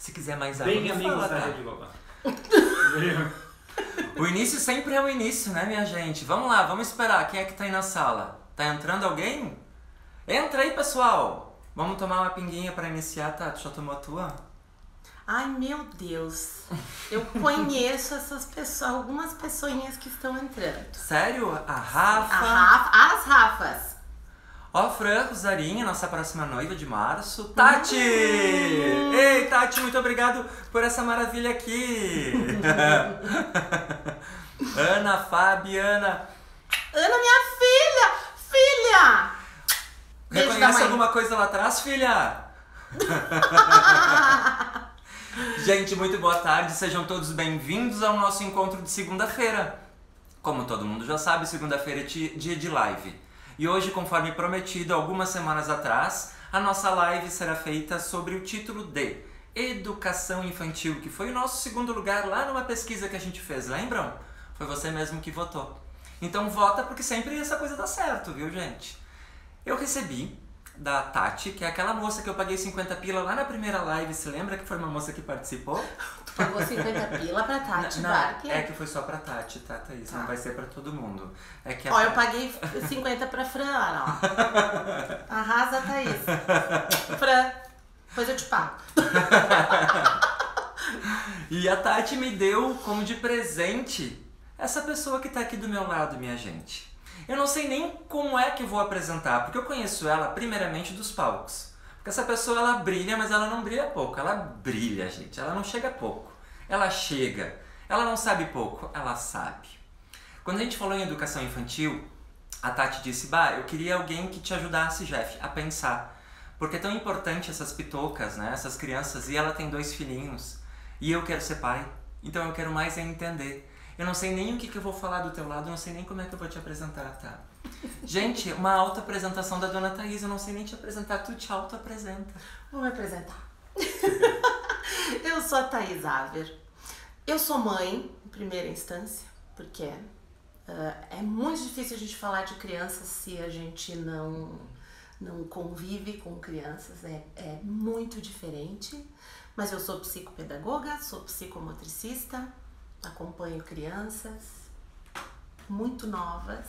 Se quiser mais água, Bem me amigos fala, da tá? Rede Global. O início sempre é o início, né, minha gente? Vamos lá, vamos esperar. Quem é que tá aí na sala? Tá entrando alguém? Entra aí, pessoal! Vamos tomar uma pinguinha pra iniciar, tá? Tu já tomou a tua? Ai, meu Deus. Eu conheço essas pessoas, algumas pessoinhas que estão entrando. Sério? A Rafa? As Rafas. Ó, Fran Rosarinha, nossa próxima noiva de março. Tati! Ei, Tati, muito obrigado por essa maravilha aqui. Ana, Fabiana. Ana, minha filha! Filha! Beijo da Reconhece mãe. alguma coisa lá atrás, filha? Gente, muito boa tarde. Sejam todos bem-vindos ao nosso encontro de segunda-feira. Como todo mundo já sabe, segunda-feira é dia de live. E hoje, conforme prometido algumas semanas atrás, a nossa live será feita sobre o título de Educação Infantil, que foi o nosso segundo lugar lá numa pesquisa que a gente fez, lembram? Foi você mesmo que votou. Então vota porque sempre essa coisa dá certo, viu, gente? Eu recebi da Tati, que é aquela moça que eu paguei 50 pila lá na primeira live, se lembra que foi uma moça que participou? Tu pagou 50 pila pra Tati Não, Barker? é que foi só pra Tati, tá, Thaís? Não vai ser pra todo mundo. É que Ó, eu paguei 50 pra Fran, ó. Arrasa, Thaís. Fran, depois eu te pago. E a Tati me deu como de presente essa pessoa que tá aqui do meu lado, minha gente. Eu não sei nem como é que eu vou apresentar, porque eu conheço ela primeiramente dos palcos. Porque essa pessoa, ela brilha, mas ela não brilha pouco. Ela brilha, gente. Ela não chega pouco. Ela chega. Ela não sabe pouco. Ela sabe. Quando a gente falou em educação infantil, a Tati disse, bah, eu queria alguém que te ajudasse, Jeff, a pensar. Porque é tão importante essas pitocas, né? Essas crianças. E ela tem 2 filhinhos. E eu quero ser pai. Então eu quero mais é entender. Eu não sei nem o que eu vou falar do teu lado, eu não sei nem como é que eu vou te apresentar, tá? Gente, uma auto-apresentação da dona Thaís, eu não sei nem te apresentar, tu te auto-apresenta. Vou me apresentar. Eu sou a Thaís Aver. Eu sou mãe, em primeira instância, porque é muito difícil a gente falar de crianças se a gente não convive com crianças. É muito diferente. Mas eu sou psicopedagoga, sou psicomotricista, acompanho crianças muito novas,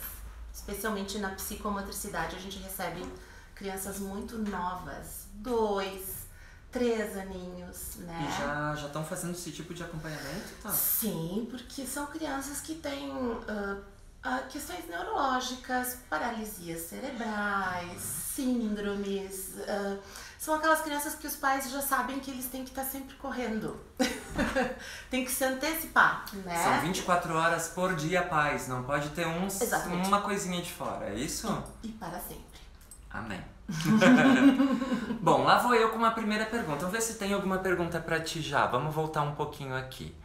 especialmente na psicomotricidade a gente recebe crianças muito novas, 2, 3 aninhos, né? E já estão fazendo esse tipo de acompanhamento, tá? Sim, porque são crianças que têm questões neurológicas, paralisias cerebrais, síndromes. São aquelas crianças que os pais já sabem que eles têm que estar sempre correndo. Tem que se antecipar, né? São 24 horas por dia, pais. Não pode ter Exatamente. uma coisinha de fora, é isso? E para sempre. Amém. Bom, lá vou eu com uma primeira pergunta. Vamos ver se tem alguma pergunta pra ti já. Vamos voltar um pouquinho aqui.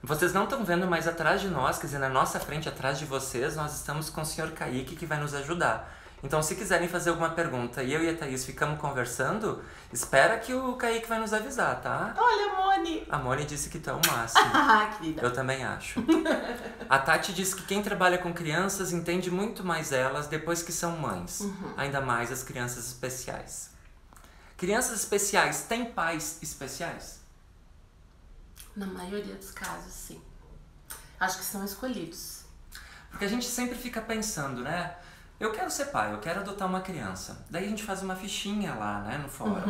Vocês não estão vendo, mas atrás de nós, quer dizer, na nossa frente, atrás de vocês, nós estamos com o Sr. Kaique, que vai nos ajudar. Então, se quiserem fazer alguma pergunta e eu e a Thaís ficamos conversando, espera que o Kaique vai nos avisar, tá? Olha, Moni! A Moni disse que tu é o máximo. Ah, querida. Eu também acho. A Tati disse que quem trabalha com crianças entende muito mais elas depois que são mães. Ainda mais as crianças especiais. Crianças especiais têm pais especiais? Na maioria dos casos, sim. Acho que são escolhidos. Porque a gente sempre fica pensando, né? Eu quero ser pai, eu quero adotar uma criança. Daí a gente faz uma fichinha lá, né, no fórum.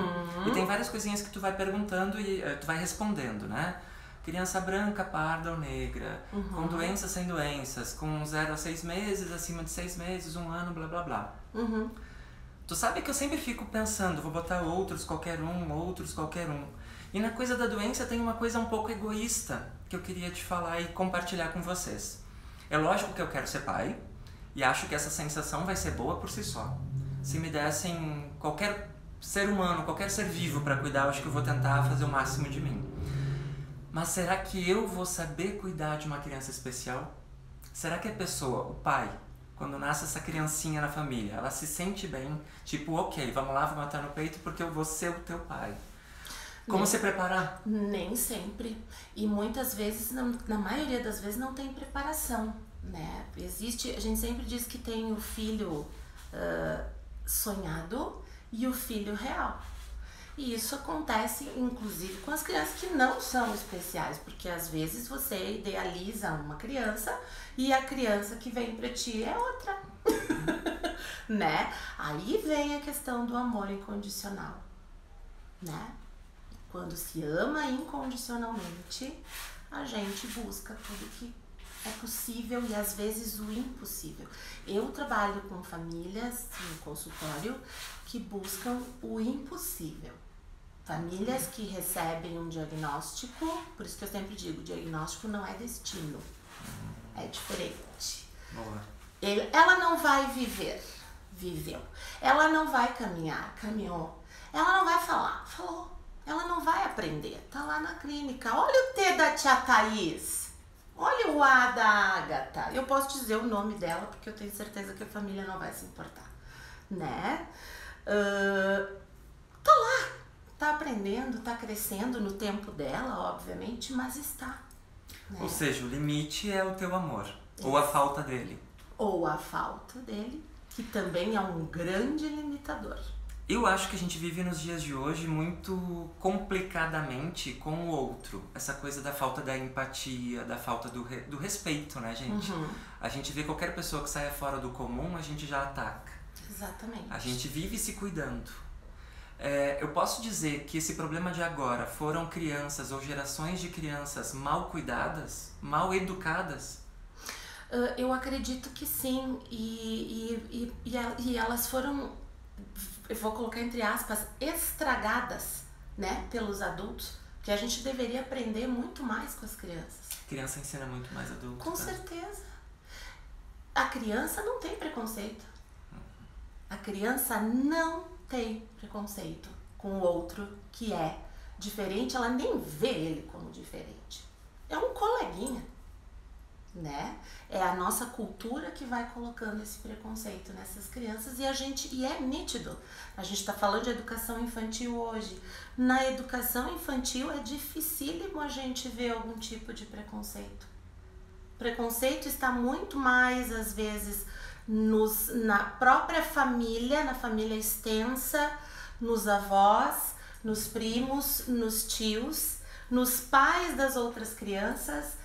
E tem várias coisinhas que tu vai perguntando e tu vai respondendo, né? Criança branca, parda ou negra, com doenças, sem doenças, com 0 a 6 meses, acima de 6 meses, 1 ano, blá blá blá. Tu sabe que eu sempre fico pensando, vou botar outros qualquer um. E na coisa da doença tem uma coisa um pouco egoísta que eu queria te falar e compartilhar com vocês. É lógico que eu quero ser pai, e acho que essa sensação vai ser boa por si só. Se me dessem qualquer ser humano, qualquer ser vivo para cuidar, eu acho que eu vou tentar fazer o máximo de mim. Mas será que eu vou saber cuidar de uma criança especial? Será que a pessoa, o pai, quando nasce essa criancinha na família, ela se sente bem? Tipo, ok, vamos lá, vou matar no peito porque eu vou ser o teu pai. Como se preparar? Nem sempre. E muitas vezes, na maioria das vezes, não tem preparação, né? A gente sempre diz que tem o filho sonhado e o filho real. E isso acontece, inclusive, com as crianças que não são especiais, porque às vezes você idealiza uma criança e a criança que vem pra ti é outra, né? Aí vem a questão do amor incondicional, né? Quando se ama incondicionalmente, a gente busca tudo que é possível e às vezes o impossível. Eu trabalho com famílias no consultório que buscam o impossível. Famílias que recebem um diagnóstico, por isso que eu sempre digo, diagnóstico não é destino, é diferente. Boa. Ela não vai viver, viveu. Ela não vai caminhar, caminhou. Ela não vai falar, falou. Ela não vai aprender, tá lá na clínica. Olha o T da tia Thaís, olha o A da Agatha. Eu posso dizer o nome dela porque eu tenho certeza que a família não vai se importar, né? Tá lá, tá aprendendo, tá crescendo no tempo dela, obviamente, mas está. Né? Ou seja, o limite é o teu amor, ou a falta dele. Ou a falta dele, que também é um grande limitador. Eu acho que a gente vive nos dias de hoje muito complicadamente com o outro. Essa coisa da falta da empatia, da falta do respeito, né, gente? A gente vê qualquer pessoa que saia fora do comum, a gente já ataca. Exatamente. A gente vive se cuidando. Eu posso dizer que esse problema de agora foram crianças ou gerações de crianças mal cuidadas, mal educadas? Eu acredito que sim. E elas foram, eu vou colocar entre aspas, estragadas, né, pelos adultos, que a gente deveria aprender muito mais com as crianças. A criança ensina muito mais adulto. Com certeza. A criança não tem preconceito. A criança não tem preconceito com o outro que é diferente, ela nem vê ele como diferente. É um coleguinha, né? É a nossa cultura que vai colocando esse preconceito nessas crianças e é nítido. A gente está falando de educação infantil hoje. Na educação infantil é dificílimo a gente ver algum tipo de preconceito. Preconceito está muito mais, às vezes, na própria família, na família extensa, nos avós, nos primos, nos tios, nos pais das outras crianças,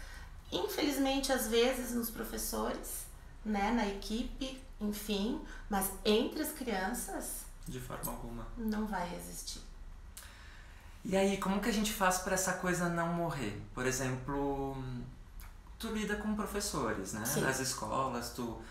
infelizmente às vezes nos professores, né, na equipe, enfim, mas entre as crianças de forma alguma não vai existir. E aí, como que a gente faz para essa coisa não morrer? Por exemplo, tu lida com professores, né? Sim. Nas escolas, tu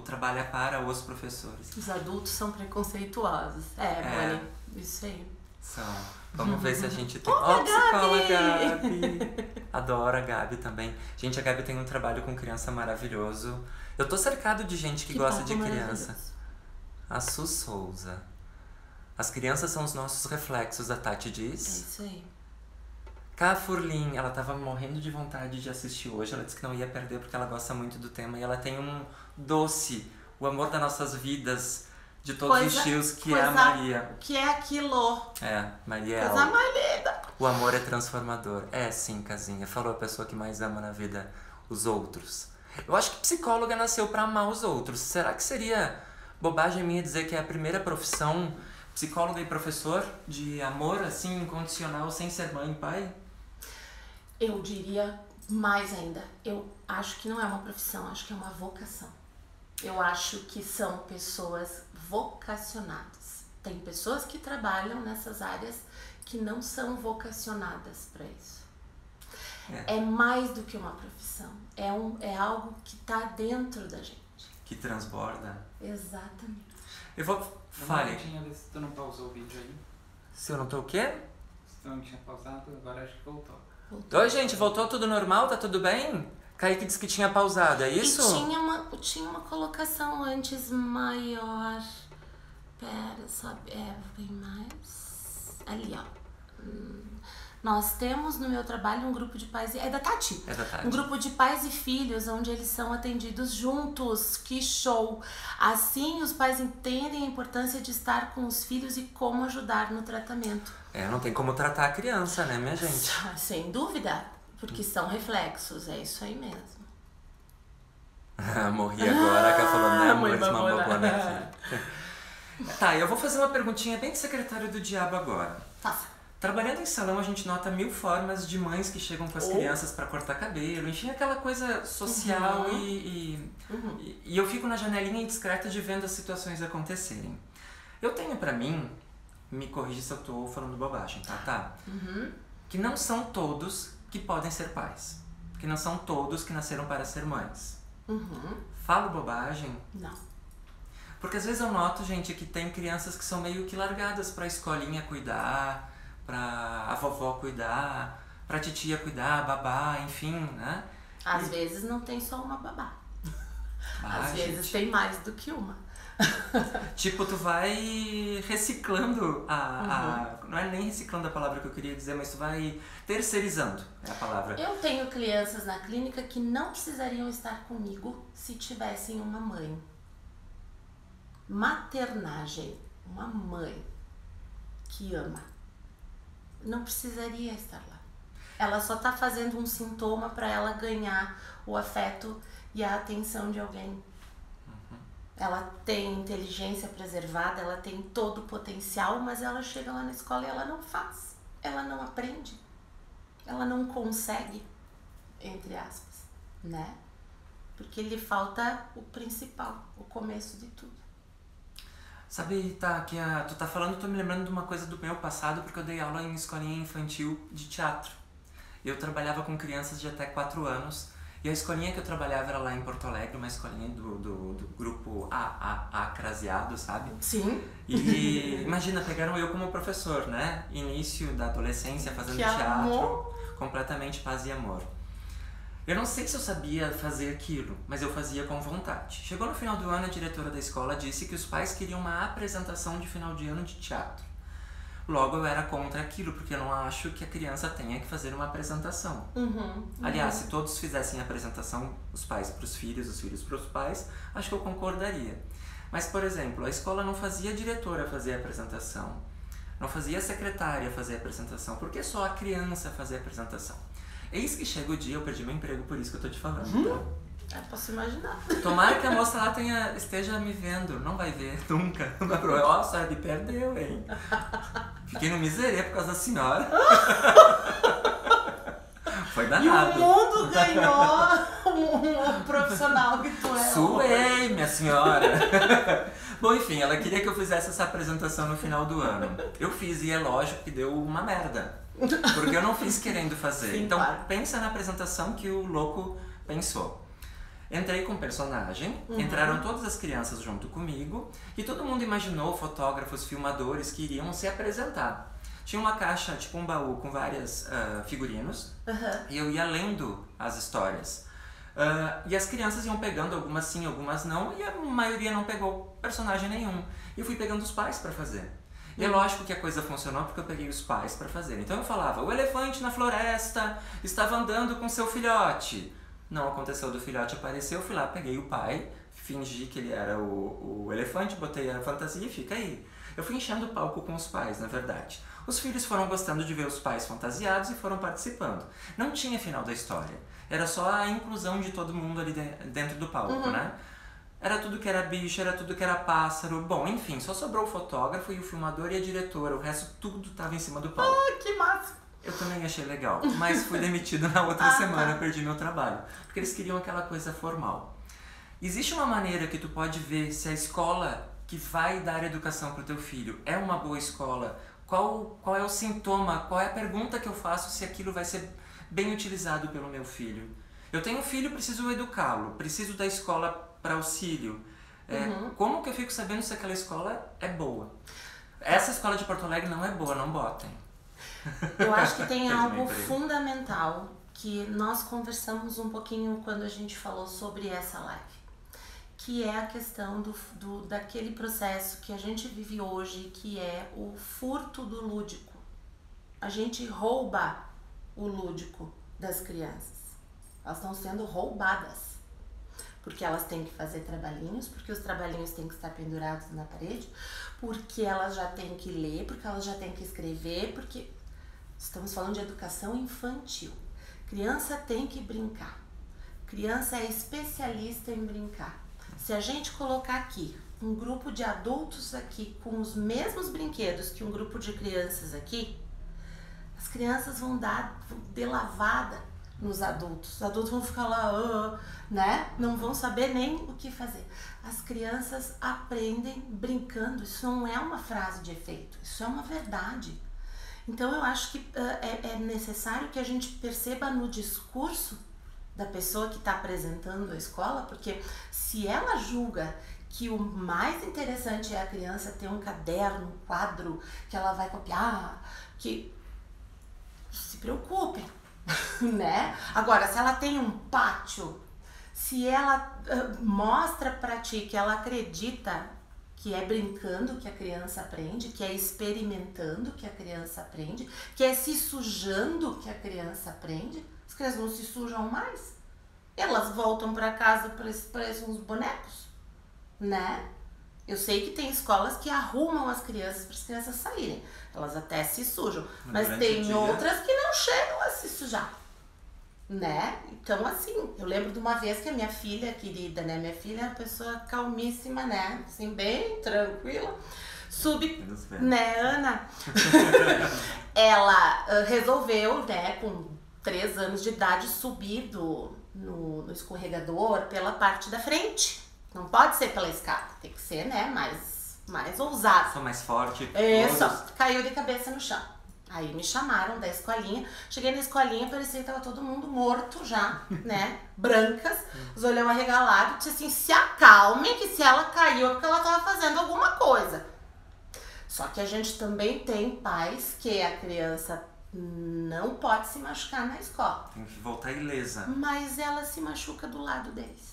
trabalha para os professores. Os adultos são preconceituosos. Bonnie, isso aí. São. Vamos ver se a gente tem... Olha, psicóloga Gabi! Gabi! Adoro a Gabi também. Gente, a Gabi tem um trabalho com criança maravilhoso. Eu tô cercado de gente que gosta de criança. A Su Souza. As crianças são os nossos reflexos, a Tati diz. É isso aí. Cá Furlim, ela tava morrendo de vontade de assistir hoje. Ela disse que não ia perder porque ela gosta muito do tema. E ela tem um doce, o amor das nossas vidas, de todos os tios, que é a Maria. Que é aquilo. Maria é coisa mais linda. O amor é transformador. É sim, casinha. Falou a pessoa que mais ama na vida os outros. Eu acho que psicóloga nasceu pra amar os outros. Será que seria bobagem minha dizer que é a primeira profissão, psicóloga e professor, de amor assim, incondicional, sem ser mãe e pai? Eu diria mais ainda. Eu acho que não é uma profissão, acho que é uma vocação. Eu acho que são pessoas vocacionadas. Tem pessoas que trabalham nessas áreas que não são vocacionadas para isso. É mais do que uma profissão. É algo que está dentro da gente. Que transborda. Exatamente. Eu vou... Fale. Se tu não pausou o vídeo aí. Se eu não tô o quê? Se tu não tinha pausado, agora acho que voltou. Oi, gente, voltou tudo normal? Tá tudo bem? Kaique disse que tinha pausado, é isso? E tinha uma colocação antes maior. Pera, sabe? Vem mais. Ali, ó. Nós temos no meu trabalho um grupo de pais... É da Tati. É da Tati. Um grupo de pais e filhos, onde eles são atendidos juntos. Que show! Assim, os pais entendem a importância de estar com os filhos e como ajudar no tratamento. Não tem como tratar a criança, né, minha gente? Sem dúvida, porque são reflexos, é isso aí mesmo. Morri agora, que ela falou, né, amor, uma bobona aqui. Tá, eu vou fazer uma perguntinha bem de secretário do diabo agora. Faça. Trabalhando em salão, a gente nota 1000 formas de mães que chegam com as crianças pra cortar cabelo, enfim, aquela coisa social e eu fico na janelinha indiscreta de vendo as situações acontecerem. Eu tenho pra mim, me corrija se eu tô falando bobagem, tá? Que não são todos que podem ser pais. Que não são todos que nasceram para ser mães. Falo bobagem? Não. Porque às vezes eu noto, gente, que tem crianças que são meio que largadas pra escolinha cuidar, pra a vovó cuidar, pra titia cuidar, babá, enfim, né? Às vezes não tem só uma babá. Às gente, vezes tem mais do que uma. Tipo, tu vai reciclando não é nem reciclando a palavra que eu queria dizer, mas tu vai terceirizando, é a palavra. Eu tenho crianças na clínica que não precisariam estar comigo se tivessem uma mãe. Maternagem, uma mãe que ama, não precisaria estar lá. Ela só tá fazendo um sintoma para ela ganhar o afeto e a atenção de alguém. Ela tem inteligência preservada, ela tem todo o potencial, mas ela chega lá na escola e ela não faz, ela não aprende, ela não consegue, entre aspas, né? Porque lhe falta o principal, o começo de tudo. Sabe, tá, que tu tá falando, tô me lembrando de uma coisa do meu passado, porque eu dei aula em escolinha infantil de teatro. Eu trabalhava com crianças de até 4 anos, e a escolinha que eu trabalhava era lá em Porto Alegre, uma escolinha do grupo Craseado, sabe? Sim. E imagina, pegaram eu como professor, né? Início da adolescência, fazendo Que teatro, amor. completamente paz e amor. Eu não sei se eu sabia fazer aquilo, mas eu fazia com vontade. Chegou no final do ano, a diretora da escola disse que os pais queriam uma apresentação de final de ano de teatro. Logo, eu era contra aquilo, porque eu não acho que a criança tenha que fazer uma apresentação. Aliás, se todos fizessem a apresentação, os pais para os filhos, os filhos para os pais, acho que eu concordaria. Mas, por exemplo, a escola não fazia a diretora fazer a apresentação, não fazia a secretária fazer a apresentação, porque só a criança fazia a apresentação. Eis que chega o dia, eu perdi meu emprego, por isso que eu tô te falando, tá? Posso imaginar. Tomara que a moça lá esteja me vendo. Não vai ver, nunca. Não vai provar. Ó, a senhora me perdeu, hein? Fiquei no miserê por causa da senhora. Foi danado. E o mundo ganhou um profissional que tu é. Suei, minha senhora. Bom, enfim, ela queria que eu fizesse essa apresentação no final do ano. Eu fiz e é lógico que deu uma merda. Porque eu não fiz querendo fazer. Sim, então, claro. pensa na apresentação que o louco pensou. Entrei com personagem, entraram todas as crianças junto comigo e todo mundo imaginou fotógrafos, filmadores que iriam se apresentar. Tinha uma caixa, tipo um baú, com vários figurinos e eu ia lendo as histórias. E as crianças iam pegando, algumas sim, algumas não, e a maioria não pegou personagem nenhum. E eu fui pegando os pais para fazer. E é lógico que a coisa funcionou porque eu peguei os pais para fazer. Então eu falava, o elefante na floresta estava andando com seu filhote. Não aconteceu do filhote aparecer, eu fui lá, peguei o pai, fingi que ele era o elefante, botei a fantasia e fica aí. Eu fui enchendo o palco com os pais, na verdade. Os filhos foram gostando de ver os pais fantasiados e foram participando. Não tinha final da história, era só a inclusão de todo mundo ali dentro do palco, né? Era tudo que era bicho, era tudo que era pássaro. Bom, enfim, só sobrou o fotógrafo e o filmador e a diretora. O resto tudo tava em cima do palco. Que massa! Eu também achei legal, mas fui demitido na outra semana, perdi meu trabalho. Porque eles queriam aquela coisa formal. Existe uma maneira que tu pode ver se a escola que vai dar educação pro teu filho é uma boa escola? Qual é o sintoma? Qual é a pergunta que eu faço se aquilo vai ser bem utilizado pelo meu filho? Eu tenho um filho, preciso educá-lo, preciso da escola para auxílio. Como que eu fico sabendo se aquela escola é boa? Essa escola de Porto Alegre não é boa, não botem. Eu acho que tem algo fundamental que nós conversamos um pouquinho quando a gente falou sobre essa live, que é a questão daquele processo que a gente vive hoje, que é o furto do lúdico. A gente rouba o lúdico das crianças. Elas estão sendo roubadas. Porque elas têm que fazer trabalhinhos, porque os trabalhinhos têm que estar pendurados na parede, porque elas já têm que ler, porque elas já têm que escrever, porque estamos falando de educação infantil. Criança tem que brincar. Criança é especialista em brincar. Se a gente colocar aqui um grupo de adultos aqui com os mesmos brinquedos que um grupo de crianças aqui, as crianças vão de lavada nos adultos. Os adultos vão ficar lá, né? Não vão saber nem o que fazer. As crianças aprendem brincando. Isso não é uma frase de efeito, isso é uma verdade. Então eu acho que é necessário que a gente perceba no discurso da pessoa que está apresentando a escola, porque se ela julga que o mais interessante é a criança ter um caderno, um quadro que ela vai copiar, que se preocupem, né? Agora, se ela tem um pátio, se ela mostra para ti que ela acredita que é brincando que a criança aprende, que é experimentando que a criança aprende, que é se sujando que a criança aprende, as crianças não se sujam mais. Elas voltam para casa, parecem uns bonecos, né? Eu sei que tem escolas que arrumam as crianças para as crianças saírem. Elas até se sujam, mas tem outras que não chegam a se sujar, né? Então, assim, eu lembro de uma vez que a minha filha querida, né? Minha filha é uma pessoa calmíssima, né? Assim, bem tranquila. Né, Ana? Ela resolveu, né, com 3 anos de idade, subir no escorregador pela parte da frente. Não pode ser pela escada, tem que ser, né, mais ousado. Só mais forte. Isso, caiu de cabeça no chão. Aí me chamaram da escolinha. Cheguei na escolinha, parecia que tava todo mundo morto já, né? Brancas, os olhão arregalado. Disse assim, se acalmem, que se ela caiu é porque ela tava fazendo alguma coisa. Só que a gente também tem pais que a criança não pode se machucar na escola. Tem que voltar ilesa. Mas ela se machuca do lado deles.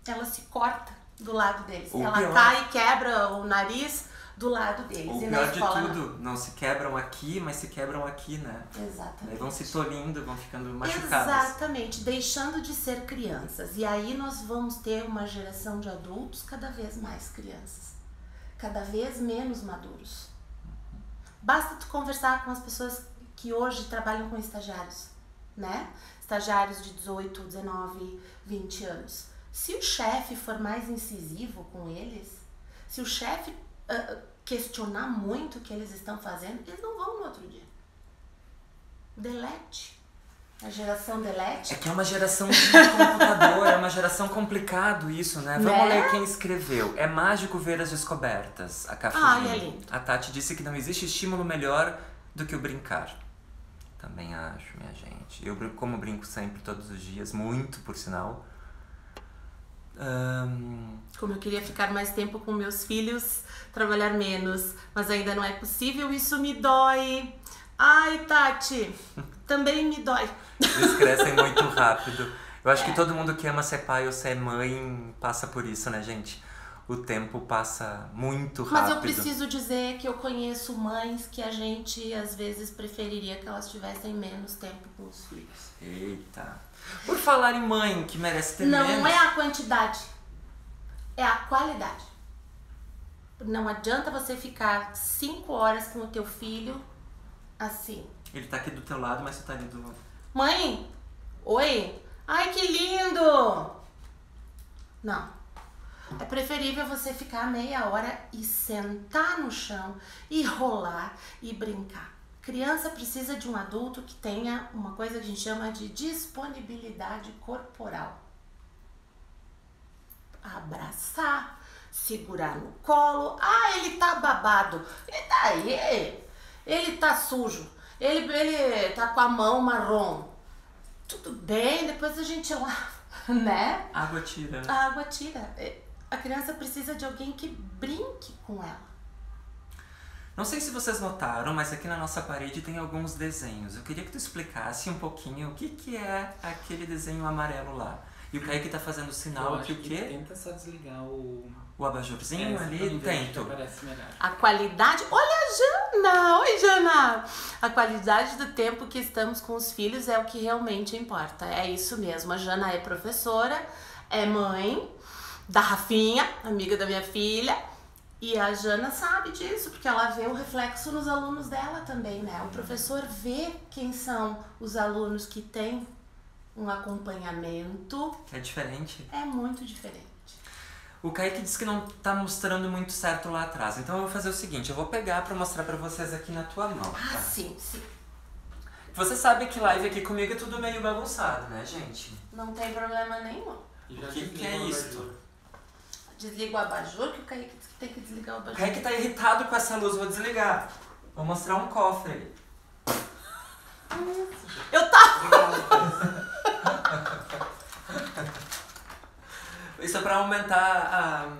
Ela se corta do lado deles. Ou ela pior, cai e quebra o nariz do lado deles. Ou e pior na escola, de tudo, não se quebram aqui, mas se quebram aqui, né? Exatamente. Daí vão se tolindo, vão ficando machucadas. Exatamente, deixando de ser crianças. E aí nós vamos ter uma geração de adultos cada vez mais crianças. Cada vez menos maduros. Basta tu conversar com as pessoas que hoje trabalham com estagiários, né? Estagiários de 18, 19, 20 anos. Se o chefe for mais incisivo com eles, se o chefe questionar muito o que eles estão fazendo, eles não vão no outro dia. Delete. A geração delete. É que é uma geração de computador, é uma geração complicado isso, né? Vamos ler quem escreveu. É mágico ver as descobertas. A Cafulinha. É lindo. A Tati disse que não existe estímulo melhor do que o brincar. Também acho, minha gente. Eu como brinco sempre, todos os dias, muito por sinal. Como eu queria ficar mais tempo com meus filhos, trabalhar menos, mas ainda não é possível, isso me dói. Ai, Tati, também me dói. Eles crescem muito rápido. Eu acho que todo mundo que ama ser pai ou ser mãe passa por isso, né, gente? O tempo passa muito rápido. Mas eu preciso dizer que eu conheço mães que a gente, às vezes, preferiria que elas tivessem menos tempo com os filhos. Eita. Por falar em mãe, que merece ter menos... Não é a quantidade, é a qualidade. Não adianta você ficar 5 horas com o teu filho assim. Ele tá aqui do teu lado, mas você tá ali do lado. Mãe, oi, ai que lindo! Não. É preferível você ficar meia hora e sentar no chão, e rolar e brincar. Criança precisa de um adulto que tenha uma coisa que a gente chama de disponibilidade corporal. Abraçar, segurar no colo. Ah, ele tá babado. E daí? Ele tá sujo. Ele tá com a mão marrom. Tudo bem, depois a gente lava, né? Água tira. A água tira. A criança precisa de alguém que brinque com ela. Não sei se vocês notaram, mas aqui na nossa parede tem alguns desenhos. Eu queria que tu explicasse um pouquinho o que é aquele desenho amarelo lá. E o Kaique tá fazendo sinal que o quê? Tenta só desligar o abajurzinho ali, tento. Parece melhor. A qualidade... Olha a Jana! Oi, Jana! A qualidade do tempo que estamos com os filhos é o que realmente importa. É isso mesmo. A Jana é professora, é mãe da Rafinha, amiga da minha filha. E a Jana sabe disso, porque ela vê o reflexo nos alunos dela também, né? O professor vê quem são os alunos que têm um acompanhamento. É diferente. É muito diferente. O Kaique disse que não tá mostrando muito certo lá atrás. Então eu vou fazer o seguinte, eu vou pegar pra mostrar pra vocês aqui na tua mão. Ah, Tá? sim, sim. Você sabe que live aqui comigo é tudo meio bagunçado, né, gente? Não tem problema nenhum. O que é isso? Desliga o abajur, que o Kaique disse que tem que desligar o O abajur. Kaique tá irritado com essa luz, vou desligar. Vou mostrar um cofre aí. Eu tava... Isso é pra aumentar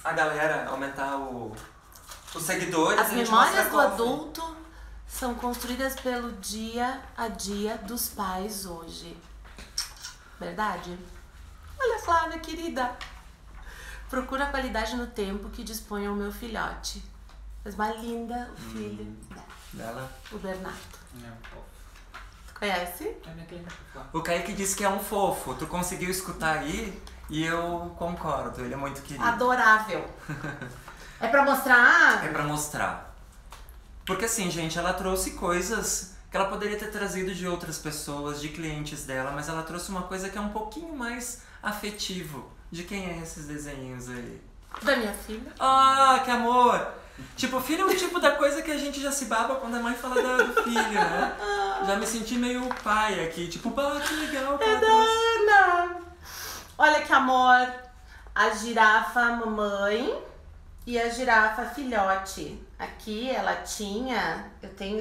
a galera, aumentar os seguidores. As a gente memórias mostra do cofre. adulto são construídas pelo dia a dia dos pais hoje. Verdade? Olha, Flávia, querida. Procura a qualidade no tempo que dispõe o meu filhote. Mas mais linda o filho Dela. o Bernardo. É, fofo. Tu conhece? É minha cliente. O Kaique disse que é um fofo. Tu conseguiu escutar aí? E eu concordo, ele é muito querido. Adorável. É pra mostrar? É pra mostrar. Porque assim, gente, ela trouxe coisas que ela poderia ter trazido de outras pessoas, de clientes dela, mas ela trouxe uma coisa que é um pouquinho mais afetivo. De quem é esses desenhinhos aí? Da minha filha. Ah, que amor! Tipo, filho é um tipo da coisa que a gente já se baba quando a mãe fala do filho, né? Já me senti meio pai aqui, tipo, bah, que legal, que ela trouxe. Ana! Olha que amor! A girafa mamãe e a girafa filhote. Aqui ela tinha,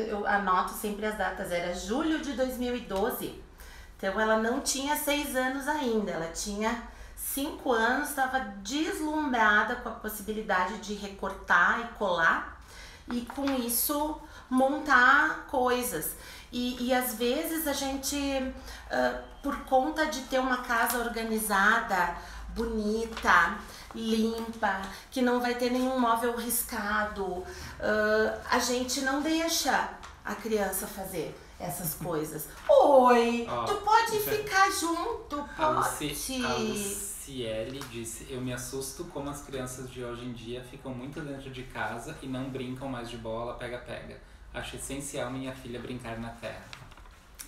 eu anoto sempre as datas, era julho de 2012. Então ela não tinha 6 anos ainda, ela tinha 5 anos, estava deslumbrada com a possibilidade de recortar e colar e com isso montar coisas. E às vezes a gente, por conta de ter uma casa organizada, bonita, limpa, que não vai ter nenhum móvel riscado, a gente não deixa a criança fazer essas coisas. Oi, tu pode ficar junto, A pode. Luciele disse, eu me assusto como as crianças de hoje em dia ficam muito dentro de casa e não brincam mais de bola, pega-pega. Acho essencial minha filha brincar na terra.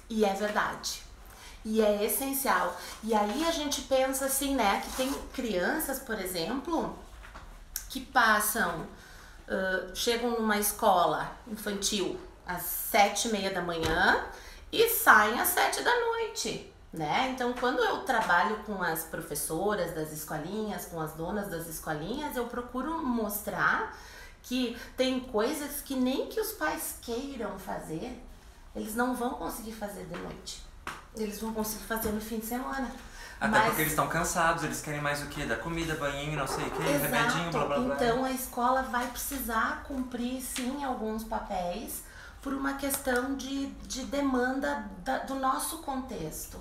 E é verdade. E é essencial. E aí a gente pensa assim, né, que tem crianças, por exemplo, que passam, chegam numa escola infantil às 7h30 da manhã e saem às 7 da noite, né? Então, quando eu trabalho com as professoras das escolinhas, com as donas das escolinhas, eu procuro mostrar que tem coisas que nem que os pais queiram fazer, eles não vão conseguir fazer de noite. Eles vão conseguir fazer no fim de semana. Até porque eles estão cansados, eles querem mais o quê? Da comida, banhinho, não sei o quê, Exato. remedinho, blá blá blá. Então a escola vai precisar cumprir sim alguns papéis por uma questão de demanda do nosso contexto.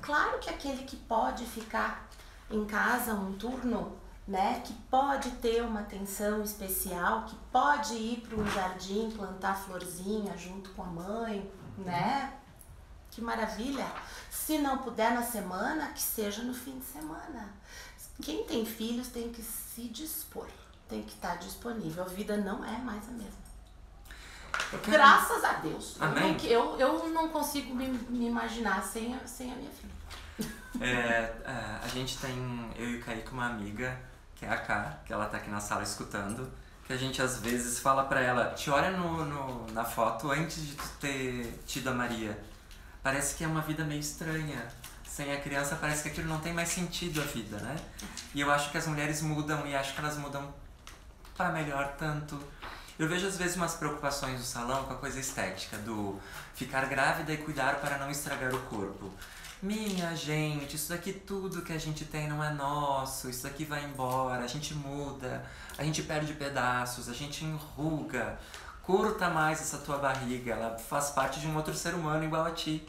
Claro que aquele que pode ficar em casa um turno, né, que pode ter uma atenção especial, que pode ir para um jardim plantar florzinha junto com a mãe, né? Que maravilha! Se não puder na semana, que seja no fim de semana. Quem tem filhos tem que se dispor, tem que estar disponível. A vida não é mais a mesma. Graças a Deus. Amém. Eu não consigo me imaginar sem a minha filha. A gente tem, eu e o Kaique, uma amiga, que é a Ká, que ela tá aqui na sala escutando, que a gente às vezes fala pra ela, te olha na foto antes de tu ter tido a Maria. Parece que é uma vida meio estranha. Sem a criança parece que aquilo não tem mais sentido a vida, né? E eu acho que as mulheres mudam e acho que elas mudam para melhor tanto. Eu vejo às vezes umas preocupações no salão com a coisa estética, do ficar grávida e cuidar para não estragar o corpo. Minha gente, isso daqui tudo que a gente tem não é nosso, isso daqui vai embora, a gente muda, a gente perde pedaços, a gente enruga. Curta mais essa tua barriga, ela faz parte de um outro ser humano igual a ti.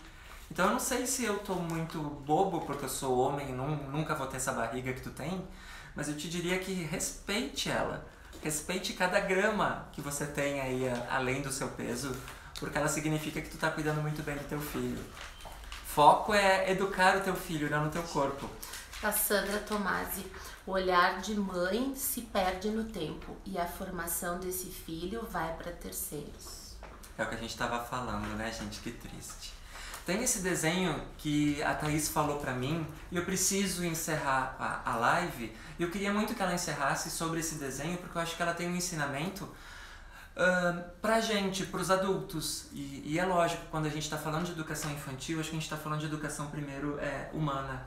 Então eu não sei se eu tô muito bobo porque eu sou homem e nunca vou ter essa barriga que tu tem, mas eu te diria que respeite ela. Respeite cada grama que você tem aí além do seu peso, porque ela significa que tu tá cuidando muito bem do teu filho. Foco é educar o teu filho, não no teu corpo. A Sandra Tomasi, o olhar de mãe se perde no tempo e a formação desse filho vai para terceiros. É o que a gente tava falando, né, gente? Que triste. Tem esse desenho que a Thaís falou pra mim e eu preciso encerrar a live. Eu queria muito que ela encerrasse sobre esse desenho porque eu acho que ela tem um ensinamento pra gente, pros adultos. E é lógico, quando a gente tá falando de educação infantil, acho que a gente tá falando de educação primeiro humana.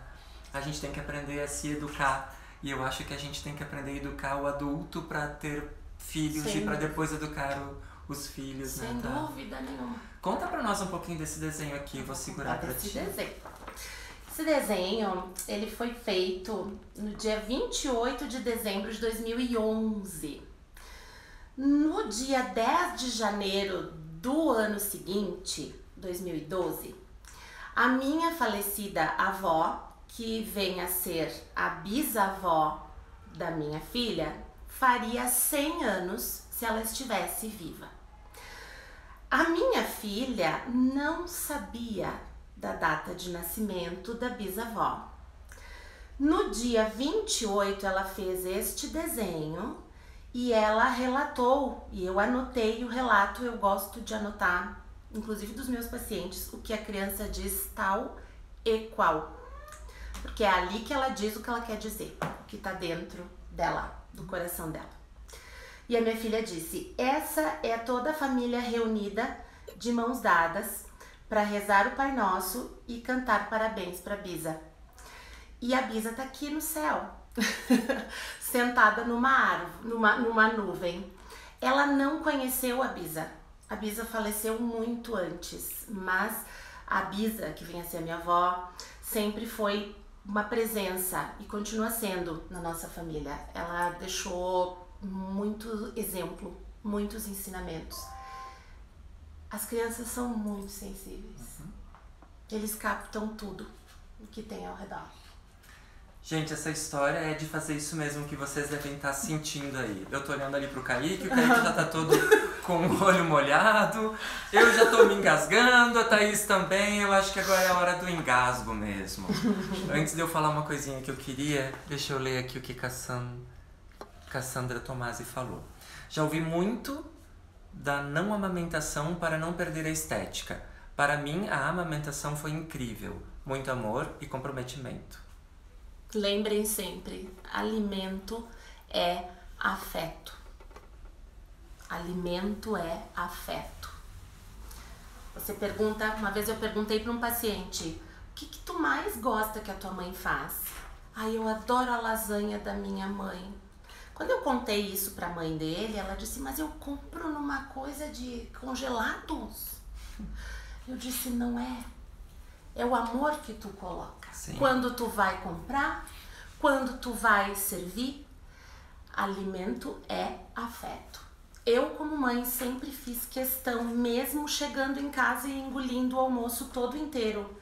A gente tem que aprender a se educar. E eu acho que a gente tem que aprender a educar o adulto pra ter filhos e pra depois educar os filhos, sem né? Sem dúvida nenhuma. Conta pra nós um pouquinho desse desenho aqui, vou segurar pra ti. Esse desenho, ele foi feito no dia 28 de dezembro de 2011. No dia 10 de janeiro do ano seguinte, 2012, a minha falecida avó, que vem a ser a bisavó da minha filha, faria 100 anos se ela estivesse viva. A minha filha não sabia da data de nascimento da bisavó. No dia 28 ela fez este desenho e ela relatou, e eu anotei o relato, eu gosto de anotar, inclusive dos meus pacientes, o que a criança diz tal e qual. Porque é ali que ela diz o que ela quer dizer, o que está dentro dela, do coração dela. E a minha filha disse: essa é toda a família reunida de mãos dadas para rezar o Pai Nosso e cantar parabéns para a Bisa. E a Bisa tá aqui no céu, sentada numa árvore, numa nuvem. Ela não conheceu a Bisa. A Bisa faleceu muito antes, mas a Bisa, que vem a ser a minha avó, sempre foi uma presença e continua sendo na nossa família. Ela deixou muito exemplo, muitos ensinamentos. As crianças são muito sensíveis. Eles captam tudo o que tem ao redor. Gente, essa história é de fazer isso mesmo que vocês devem estar sentindo aí. Eu tô olhando ali pro Kaique, o Kaique já tá todo com o olho molhado, eu já tô me engasgando, a Thaís também, eu acho que agora é a hora do engasgo mesmo. Antes de eu falar uma coisinha que eu queria, deixa eu ler aqui o que Cassandra Tomasi falou. Já ouvi muito da não amamentação para não perder a estética. Para mim, a amamentação foi incrível. Muito amor e comprometimento. Lembrem sempre, alimento é afeto. Alimento é afeto. Você pergunta, uma vez eu perguntei para um paciente: o que tu mais gosta que a tua mãe faz? Ai, eu adoro a lasanha da minha mãe. Quando eu contei isso para a mãe dele, ela disse: mas eu compro numa coisa de congelados. Eu disse: não é. É o amor que tu coloca. Sim. Quando tu vai comprar, quando tu vai servir, alimento é afeto. Eu, como mãe, sempre fiz questão, mesmo chegando em casa e engolindo o almoço todo inteiro.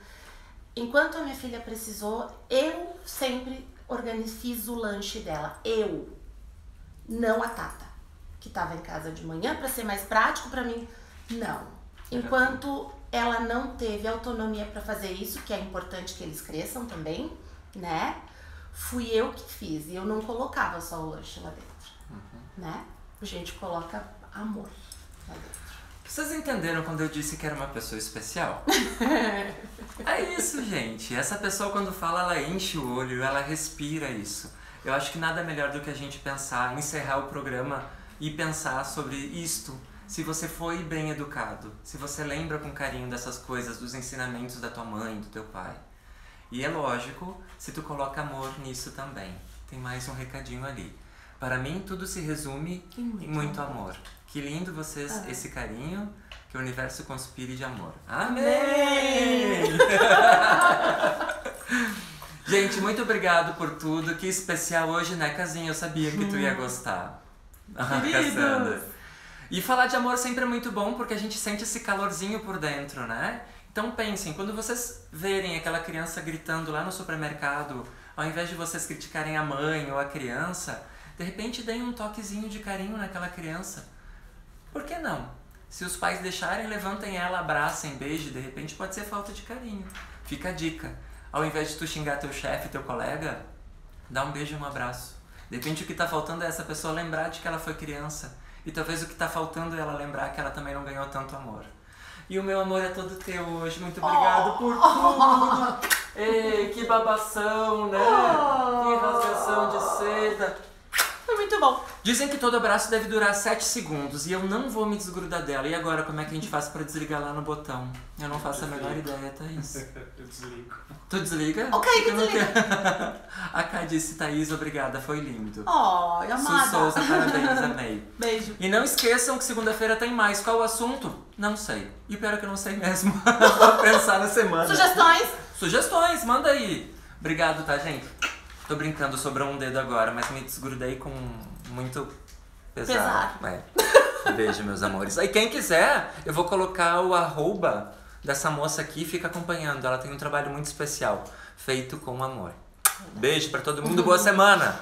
Enquanto a minha filha precisou, eu sempre fiz o lanche dela. Eu, não a Tata, que estava em casa de manhã para ser mais prático para mim. Não. Enquanto ela não teve autonomia para fazer isso, que é importante que eles cresçam também, né? Fui eu que fiz e eu não colocava só o lanche lá dentro, né? A gente coloca amor lá dentro. Vocês entenderam quando eu disse que era uma pessoa especial? É isso, gente. Essa pessoa, quando fala, ela enche o olho, ela respira isso. Eu acho que nada melhor do que a gente pensar, encerrar o programa e pensar sobre isto. Se você foi bem educado, se você lembra com carinho dessas coisas, dos ensinamentos da tua mãe, do teu pai. E é lógico, se tu coloca amor nisso também. Tem mais um recadinho ali. Para mim, tudo se resume em muito amor. Que lindo vocês, esse carinho, que o universo conspire de amor. Amém! Gente, muito obrigado por tudo. Que especial hoje, né, Casinha? Eu sabia que tu ia gostar. Cassandra. E falar de amor sempre é muito bom, porque a gente sente esse calorzinho por dentro, né? Então pensem, quando vocês verem aquela criança gritando lá no supermercado, ao invés de vocês criticarem a mãe ou a criança, de repente deem um toquezinho de carinho naquela criança. Por que não? Se os pais deixarem, levantem ela, abracem, beijem, de repente pode ser falta de carinho. Fica a dica. Ao invés de tu xingar teu chefe, teu colega, dá um beijo e um abraço. De repente o que tá faltando é essa pessoa lembrar de que ela foi criança. E talvez o que tá faltando é ela lembrar que ela também não ganhou tanto amor. E o meu amor é todo teu hoje. Muito obrigado por tudo. Ei, que babação, né? Que rasgação de seda. Foi muito bom. Dizem que todo abraço deve durar 7 segundos e eu não vou me desgrudar dela. E agora, como é que a gente faz pra desligar lá no botão? Eu não faço a menor ideia, Thaís. Eu desligo. Tu desliga? Ok, que desliga. A Ká disse, Thaís, obrigada, foi lindo. Oh, amada. Su Souza, parabéns, amei. Beijo. E não esqueçam que segunda-feira tem mais. Qual o assunto? Não sei. E pior é que eu não sei mesmo. Vou pensar na semana. Sugestões? Sugestões, manda aí. Obrigado, tá, gente? Tô brincando, sobrou um dedo agora, mas me desgrudei com muito pesado. Beijo, meus amores. Aí quem quiser, eu vou colocar o @ dessa moça aqui e fica acompanhando. Ela tem um trabalho muito especial, feito com amor. Beijo pra todo mundo, boa semana!